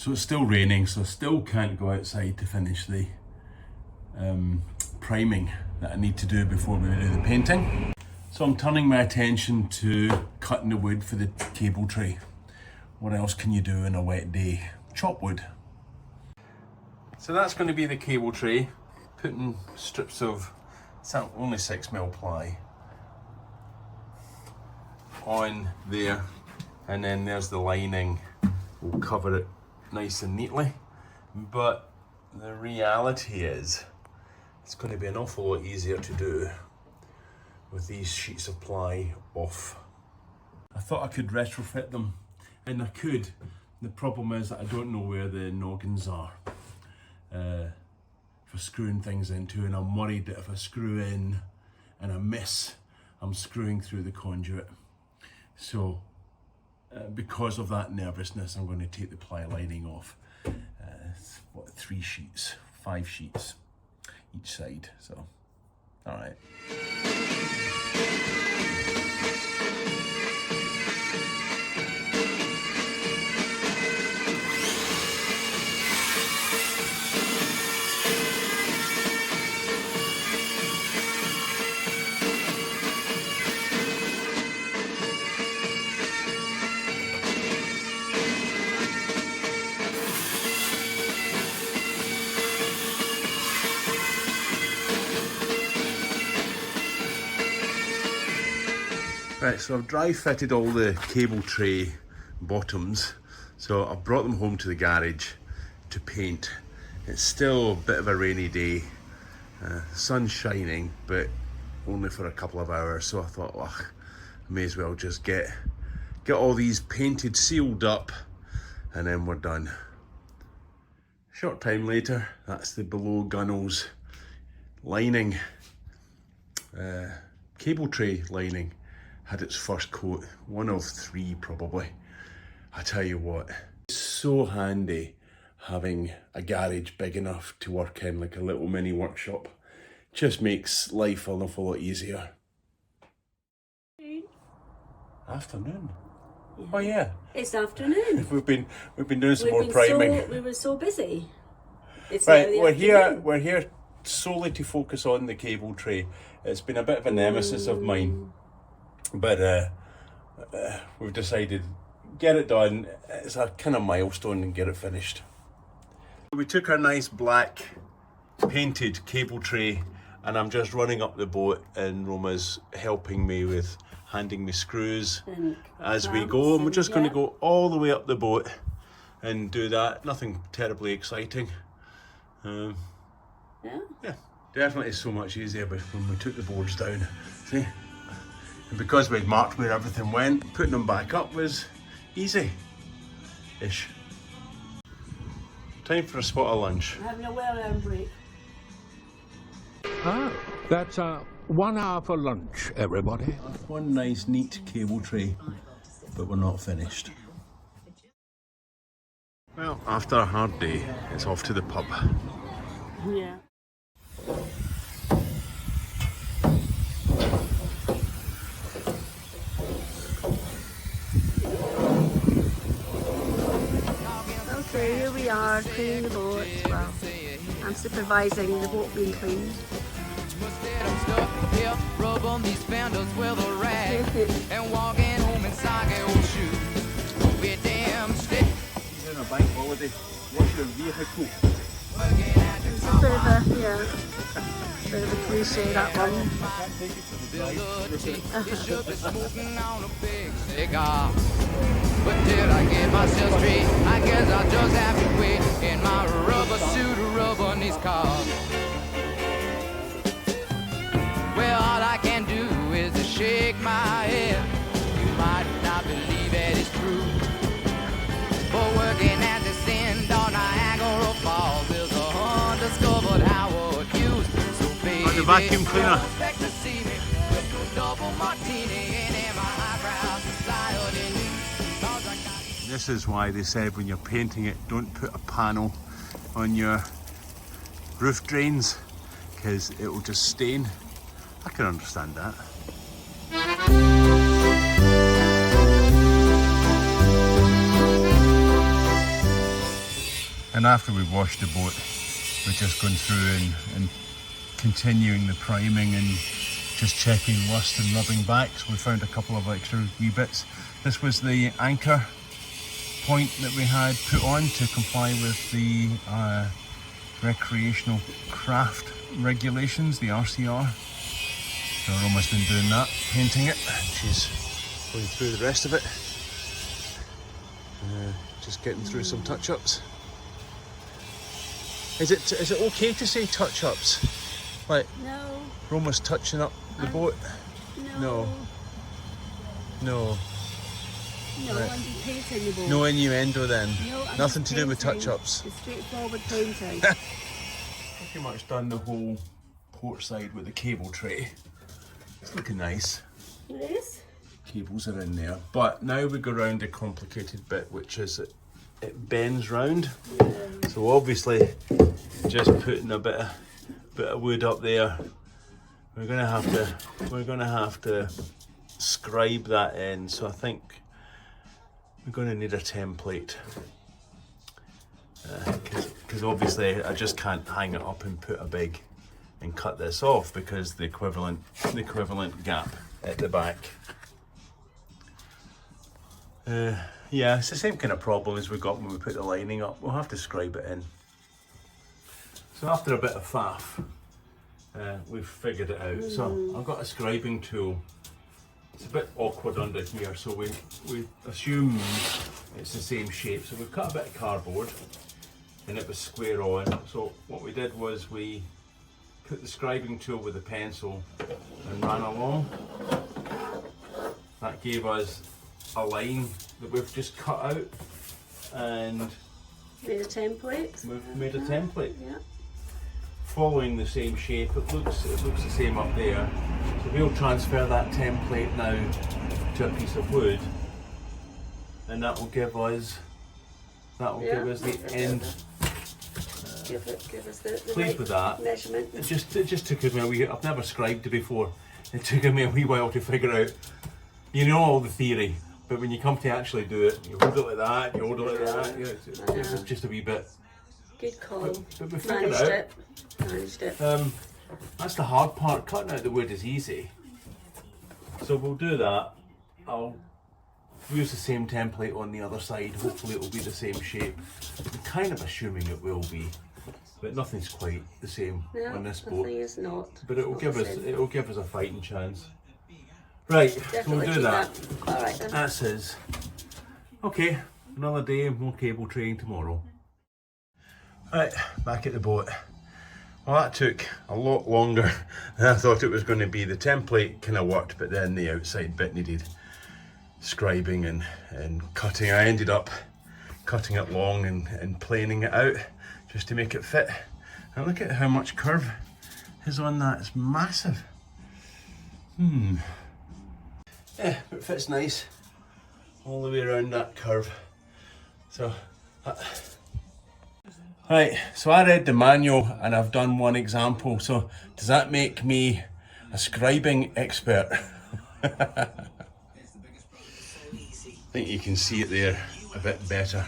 So it's still raining, so I still can't go outside to finish the priming that I need to do before we do the painting. So I'm turning my attention to cutting the wood for the cable tray. What else can you do in a wet day? Chop wood. So that's going to be the cable tray. Putting strips of only 6mm ply on there, and then there's the lining. We'll cover it nice and neatly, but the reality is it's going to be an awful lot easier to do with these sheets of ply off. I thought I could retrofit them, and I could. The problem is that I don't know where the noggins are for screwing things into, and I'm worried that if I screw in and I miss, I'm screwing through the conduit. So because of that nervousness, I'm going to take the ply lining off. What, 3 sheets, 5 sheets each side, so all right. Right, so I've dry fitted all the cable tray bottoms, so I've brought them home to the garage to paint. It's still a bit of a rainy day, sun's shining, but only for a couple of hours, so I thought, well, I may as well just get all these painted, sealed up, and then we're done. Short time later, that's the below gunwales lining, cable tray lining. Had its first coat, 1 of 3 probably. I tell you what, it's so handy having a garage big enough to work in, like a little mini workshop. Just makes life an awful lot easier. Afternoon. Yeah. Oh yeah. It's afternoon. We've been doing some more priming. We were so busy. It's right, we're here solely to focus on the cable tray. It's been a bit of a nemesis of mine. But we've decided, get it done. It's a kind of milestone and get it finished. We took our nice black painted cable tray, and I'm just running up the boat, and Roma's helping me with handing me screws as we go. And we're just going to go all the way up the boat and do that. Nothing terribly exciting. Yeah, definitely so much easier when we took the boards down. See? And because we'd marked where everything went, putting them back up was easy-ish. Time for a spot of lunch. I'm having a well-earned break. Ah, that's 1 hour for lunch, everybody. One nice, neat cable tray, but we're not finished. Well, after a hard day, it's off to the pub. Yeah. Okay, here we are cleaning the boat. Well, I'm supervising the boat being cleaned. Rub on these fenders with a rag and walking home in soggy old shoes. Be damn stick. You're on a bank holiday. What's your vehicle? It's a bit of a, bit of a cliche, that one. But till I get myself straight, I guess I'll just have to wait in my rubber suit of rubber on these cars. Well, all I can do is to shake my head. You might not believe it is true. But working at the Send on Niagara Falls, there's a undiscovered Howard Hughes. So baby, the vacuum cleaner. don't expect to see me with a double martini and in my highbrow society. This is why they said when you're painting it, don't put a panel on your roof drains, because it will just stain. I can understand that. And after we've washed the boat, we're just going through and continuing the priming and just checking rust and rubbing back. So we found a couple of extra wee bits. This was the anchor point that we had put on to comply with the recreational craft regulations, the RCR. So Roma's been doing that, painting it. She's going through the rest of it. Just getting through some touch-ups. Is it okay to say touch-ups? Like, No. Roma's touching up the boat? No. No. No, Right. I'm painting the boat. No innuendo then? No, I'm Nothing just to do with painting. touch-ups? It's straightforward painting. Pretty much done the whole port side with the cable tray. It's looking nice. It is? Cables are in there. But now we go round the complicated bit, which is it bends round. So obviously, just putting a bit of wood up there, we're gonna have to scribe that in. So I think we're gonna need a template. Because obviously I just can't hang it up and put a big and cut this off because the equivalent gap at the back. Yeah, it's the same kind of problem as we got when we put the lining up. We'll have to scribe it in. So after a bit of faff, we've figured it out. So I've got a scribing tool. It's a bit awkward under here, so we assume it's the same shape. So we've cut a bit of cardboard and it was square on. So what we did was we put the scribing tool with the pencil and ran along. That gave us a line that we've just cut out and Made a template. we've made a template. Yeah. Following the same shape, it looks the same up there. So we'll transfer that template now to a piece of wood, and that will give us the end. Give us the Pleased right with that. measurement. It just took me a wee. I've never scribed it before. It took me a wee while to figure out. You know all the theory, but when you come to actually do it, you hold it like that, you hold it like that. You know, it's just a wee bit. Good call. But we figured it out. Managed it. That's the hard part. Cutting out the wood is easy. So we'll do that. I'll use the same template on the other side. Hopefully it will be the same shape. I'm kind of assuming it will be, but nothing's quite the same on this boat. Nothing is not. But it will Not give the us same. a fighting chance. Right, so Definitely we'll do keep that. All right then. That's his. Okay, another day, more cable traying tomorrow. Right, back at the boat. Well, that took a lot longer than I thought it was going to be. The template kind of worked, but then the outside bit needed scribing and cutting. I ended up cutting it long and planing it out just to make it fit. And look at how much curve is on that. It's massive. Yeah, it fits nice all the way around that curve. So, right, so I read the manual and I've done one example. So does that make me a scribing expert? I think you can see it there a bit better,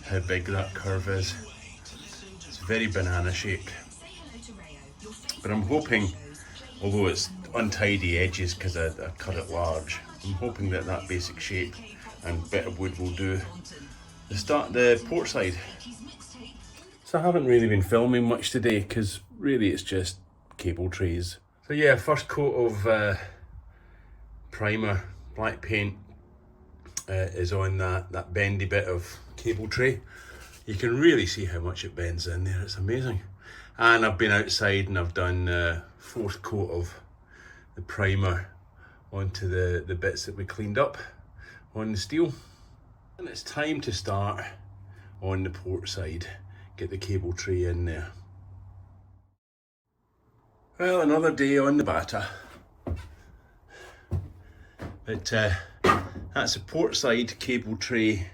how big that curve is. It's very banana shaped. But I'm hoping, although it's untidy edges because I cut it large, I'm hoping that that basic shape and bit of wood will do the port side. So I haven't really been filming much today because really it's just cable trays. So yeah, first coat of primer, black paint is on that bendy bit of cable tray. You can really see how much it bends in there, it's amazing. And I've been outside and I've done fourth coat of the primer onto the bits that we cleaned up on the steel. And it's time to start on the port side, get the cable tray in there. Well, another day on the batter. But that's the port side cable tray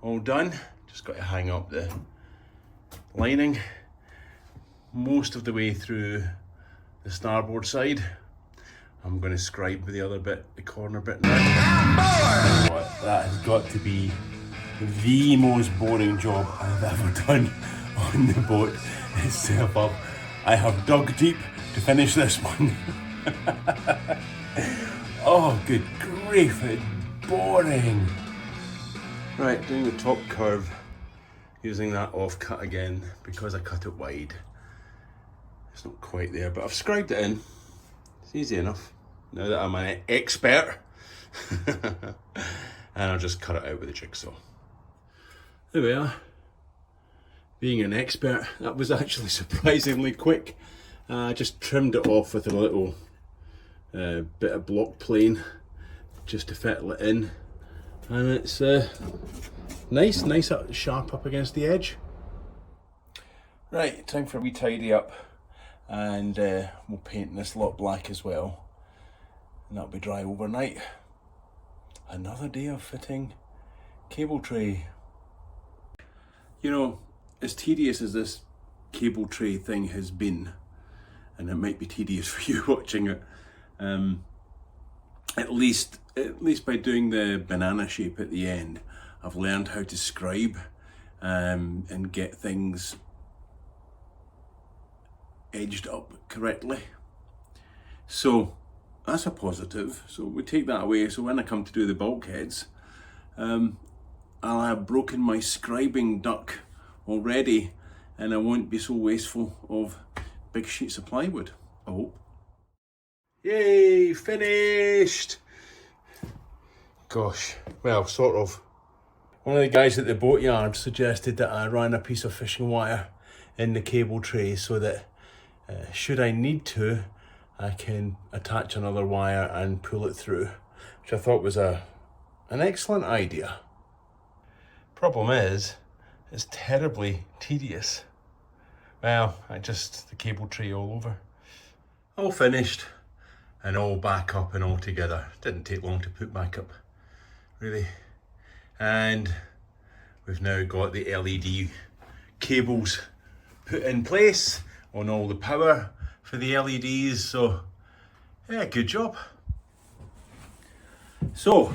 all done. Just got to hang up the lining most of the way through the starboard side. I'm going to scribe the other bit, the corner bit now. You know what? That has got to be the most boring job I've ever done on the boat itself. I have dug deep to finish this one. Oh, good grief, it's boring. Right, doing the top curve, using that offcut again because I cut it wide. It's not quite there, but I've scribed it in. It's easy enough now that I'm an expert. And I'll just cut it out with a jigsaw. There we are. Being an expert, that was actually surprisingly quick. I just trimmed it off with a little bit of block plane just to fettle it in, and it's nice sharp up against the edge. Right, time for a wee tidy up, and we'll paint this lot black as well, and that'll be dry overnight. Another day of fitting cable tray. You know, as tedious as this cable tray thing has been, and it might be tedious for you watching it, at least by doing the banana shape at the end, I've learned how to scribe and get things edged up correctly. So that's a positive. So we take that away. So when I come to do the bulkheads, I'll have broken my scribing duck already, and I won't be so wasteful of big sheets of plywood, I hope. Yay, finished! Gosh, well, sort of. One of the guys at the boatyard suggested that I run a piece of fishing wire in the cable tray so that should I need to, I can attach another wire and pull it through, which I thought was an excellent idea. Problem is, it's terribly tedious. Well, the cable tray all over. All finished and all back up and all together. Didn't take long to put back up, really. And we've now got the LED cables put in place on all the power for the LEDs, so yeah, good job. So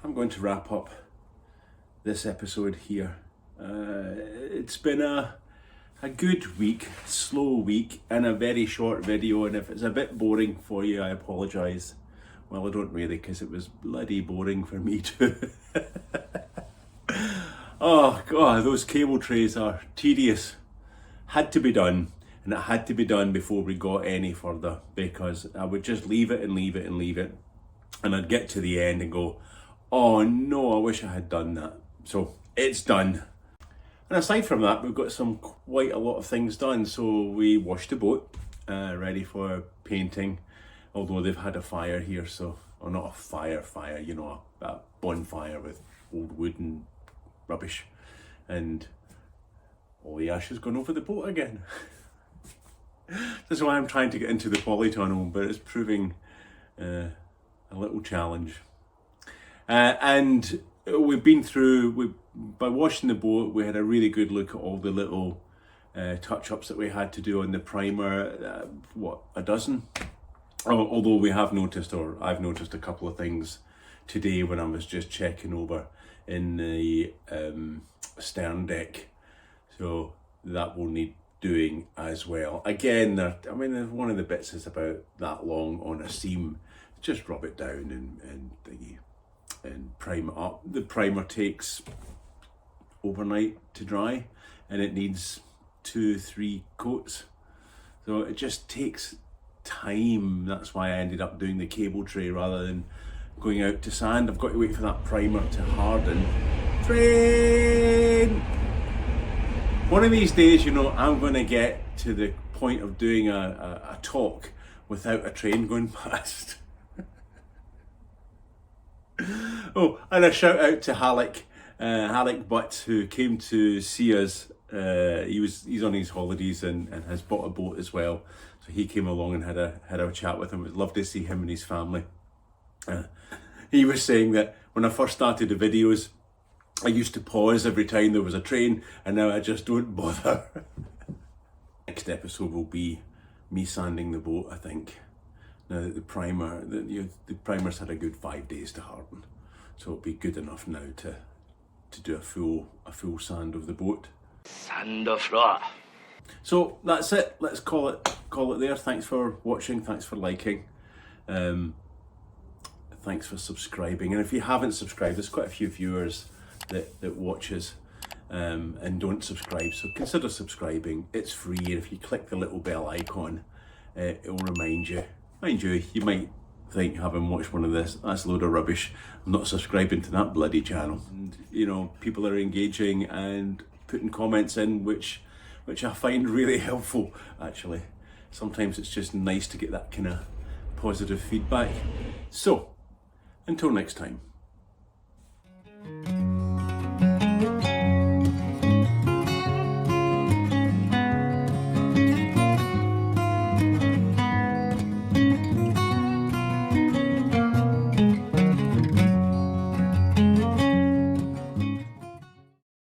I'm going to wrap up this episode here. It's been a good week, slow week, and a very short video, and if it's a bit boring for you, I apologise. Well, I don't really, because it was bloody boring for me too. Oh god, those cable trays are tedious. Had to be done, and it had to be done before we got any further, because I would just leave it and leave it and leave it, and I'd get to the end and go, oh no, I wish I had done that. So it's done. And aside from that, we've got quite a lot of things done. So we washed the boat, ready for painting, although they've had a fire here, so, or not a fire, you know, a bonfire with old wood and rubbish, and all the ash has gone over the boat again. That's why I'm trying to get into the polytunnel, but it's proving a little challenge. And we've been through, by washing the boat, we had a really good look at all the little touch-ups that we had to do on the primer, a dozen? Although we have noticed, or I've noticed a couple of things today when I was just checking over in the stern deck. So that will need doing as well. Again, one of the bits is about that long on a seam. Just rub it down and prime it up. The primer takes overnight to dry, and it needs 2-3 coats. So it just takes time. That's why I ended up doing the cable tray rather than going out to sand. I've got to wait for that primer to harden. Train! One of these days, you know, I'm going to get to the point of doing a talk without a train going past. Oh, and a shout out to Halleck Butt, who came to see us. He's on his holidays and has bought a boat as well. So he came along and had a chat with him. It was lovely to see him and his family. He was saying that when I first started the videos, I used to pause every time there was a train, and now I just don't bother. Next episode will be me sanding the boat, I think. Now that the primer's had a good 5 days to harden, so it'll be good enough now to to do a full sand of the boat. Sand the floor. So that's it. Let's call it there. Thanks for watching. Thanks for liking. Thanks for subscribing. And if you haven't subscribed, there's quite a few viewers that watch us and don't subscribe. So consider subscribing. It's free, and if you click the little bell icon, it will remind you. Mind you, you might think, having watched one of this, that's a load of rubbish. I'm not subscribing to that bloody channel. And you know, people are engaging and putting comments in, which I find really helpful, actually. Sometimes it's just nice to get that kind of positive feedback. So, until next time.